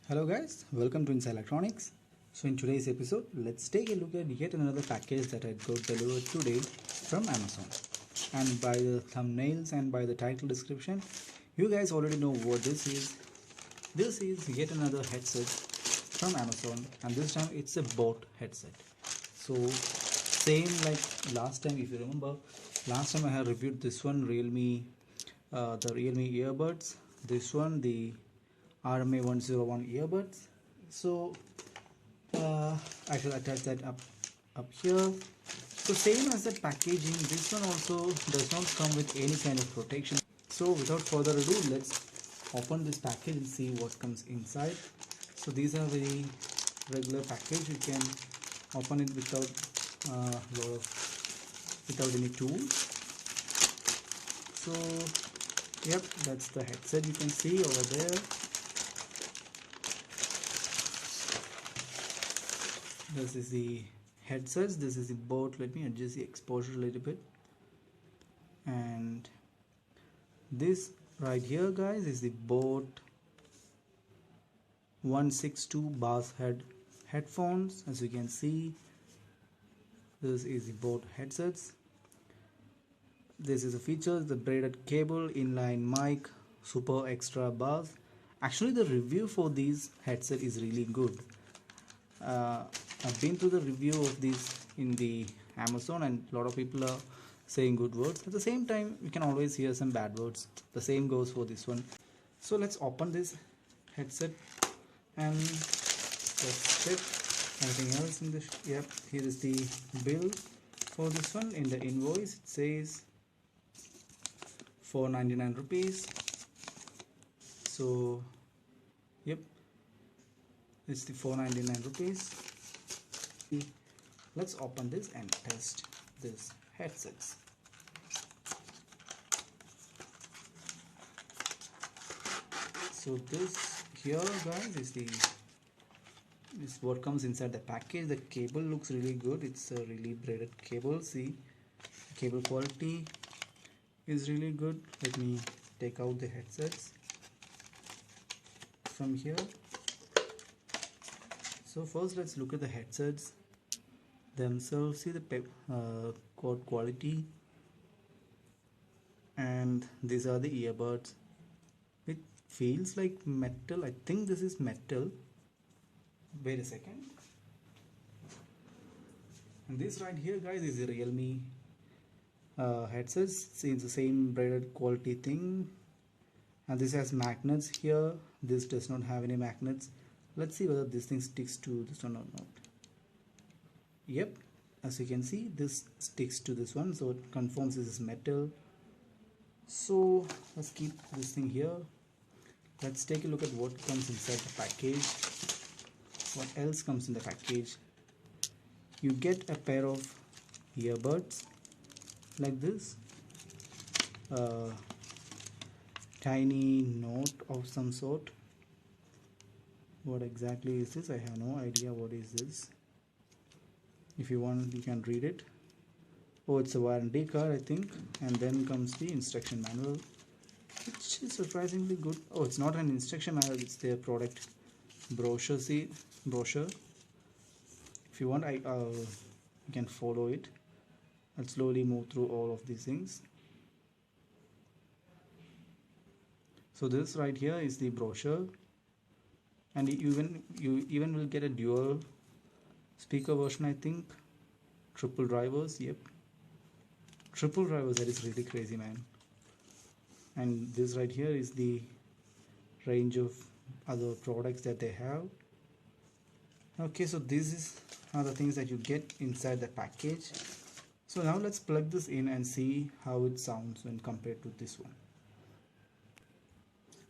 Hello guys, welcome to Inside Electronics. So in today's episode, let's take a look at yet another package that I got delivered today from Amazon. And by the thumbnails and by the title description, you guys already know what this is. This is yet another headset from Amazon, and this time it's a Boat headset. So same like last time, if you remember, last time I had reviewed this one, the Realme earbuds. This one, the RMA101 earbuds. So I shall attach that up here. So same as the packaging, this one also does not come with any kind of protection. So without further ado, let's open this package and see what comes inside. So these are very regular package. You can open it without without any tools. So yep, that's the headset you can see over there. This is the headsets, this is the Boat. Let me adjust the exposure a little bit. And this right here guys is the Boat 162 bass headphones. As you can see, this is the Boat headsets. This is the features: the braided cable, inline mic, super extra bass. Actually the review for these headset is really good. I've been through the review of these in the Amazon, and a lot of people are saying good words. At the same time, you can always hear some bad words. The same goes for this one. So let's open this headset and let's check anything else in this. Yep, here is the bill for this one. In the invoice it says 499 rupees. So yep, it's the 499 rupees. Let's open this and test this headsets. So this here guys is what comes inside the package. The cable looks really good. It's a really braided cable. See, cable quality is really good. Let me take out the headsets from here. So first let's look at the headsets themselves. See the cord quality, and these are the earbuds. It feels like metal. I think this is metal. Wait a second. And this right here guys is the Realme headsets. See, it's the same braided quality thing, and this has magnets here. This does not have any magnets. Let's see whether this thing sticks to this one or not. Yep, as you can see, this sticks to this one, so it confirms this is metal. So let's keep this thing here. Let's take a look at what comes inside the package. What else comes in the package? You get a pair of earbuds like this, tiny note of some sort. What exactly is this? I have no idea what is this. If you want, you can read it. Oh, it's a warranty card, I think. And then comes the instruction manual, which is surprisingly good. Oh, it's not an instruction manual, it's their product brochure. See, brochure. If you want, you can follow it. I'll slowly move through all of these things. So this right here is the brochure, and you even will get a dual speaker version, I think. Triple drivers. Yep, triple drivers. That is really crazy, man. And this right here is the range of other products that they have. Okay, so these are the things that you get inside the package. So now let's plug this in and see how it sounds when compared to this one.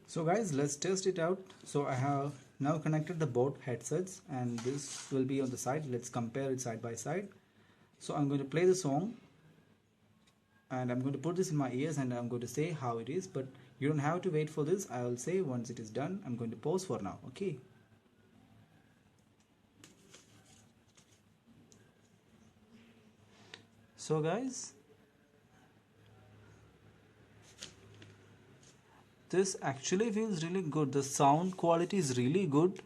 So guys, let's test it out. So I have now connected the Boat headsets, and this will be on the side. Let's compare it side by side. So I'm going to play the song, and I'm going to put this in my ears, and I'm going to say how it is, but you don't have to wait for this. I will say once it is done. I'm going to pause for now. Okay. So guys, This actually feels really good. The sound quality is really good.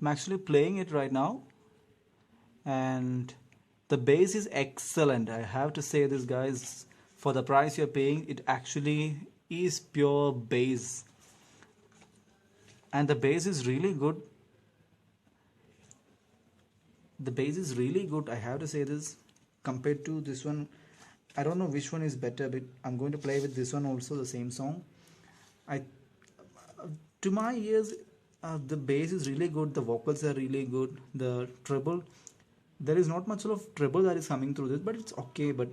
I'm actually playing it right now, and the bass is excellent. I have to say this, guys, for the price you're paying, it actually is pure bass, and the bass is really good. The bass is really good, I have to say this, compared to this one. I don't know which one is better, but I'm going to play with this one also, the same song. I to my ears, the bass is really good, the vocals are really good, the treble, there is not much of treble that is coming through this, but it's okay. But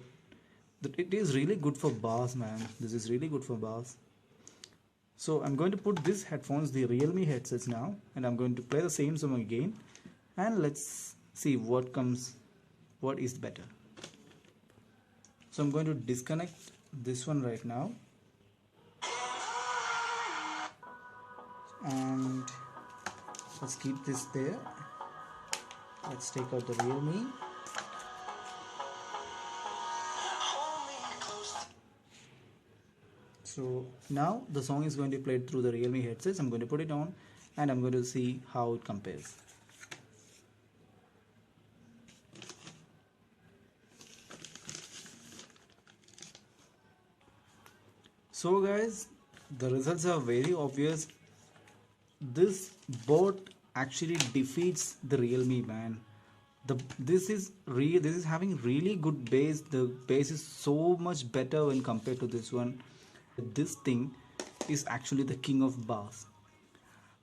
it is really good for bass, man. This is really good for bass. So I'm going to put these headphones, the Realme headsets now, and I'm going to play the same song again, and let's see what is better. So I'm going to disconnect this one right now, and let's keep this there. Let's take out the Realme. So now the song is going to be played through the Realme headsets. I'm going to put it on and I'm going to see how it compares. So guys, the results are very obvious. This boat actually defeats the Realme, man. This is having really good bass. The bass is so much better when compared to this one. This thing is actually the king of bass.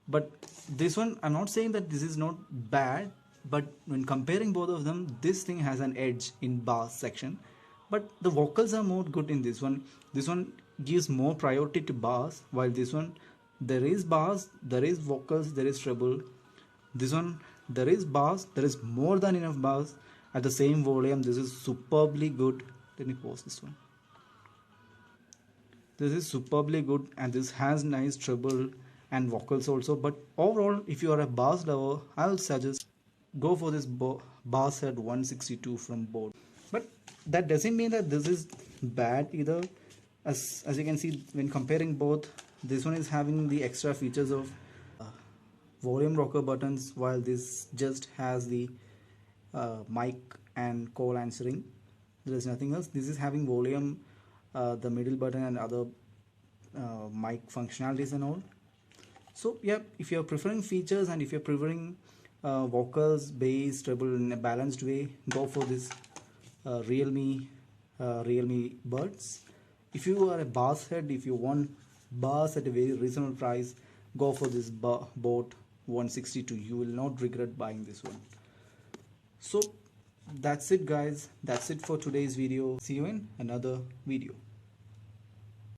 But this one, I'm not saying that this is not bad, but when comparing both of them, this thing has an edge in bass section. But the vocals are more good in this one. This one gives more priority to bass, while this one, there is bass, there is vocals, there is treble. This one, there is bass, there is more than enough bass at the same volume. This is superbly good. Let me pause this one. This is superbly good, and this has nice treble and vocals also. But overall, if you are a bass lover, I will suggest go for this bass head 162 from Boat. But that doesn't mean that this is bad either. As you can see, when comparing both, this one is having the extra features of volume rocker buttons, while this just has the mic and call answering. There is nothing else. This is having volume, the middle button, and other mic functionalities and all. So yeah, if you're preferring features and if you're preferring vocals, bass, treble in a balanced way, go for this Realme buds. If you are a bass head, if you want bass at a very reasonable price, go for this Boat 162. You will not regret buying this one. So that's it, guys. That's it for today's video. See you in another video.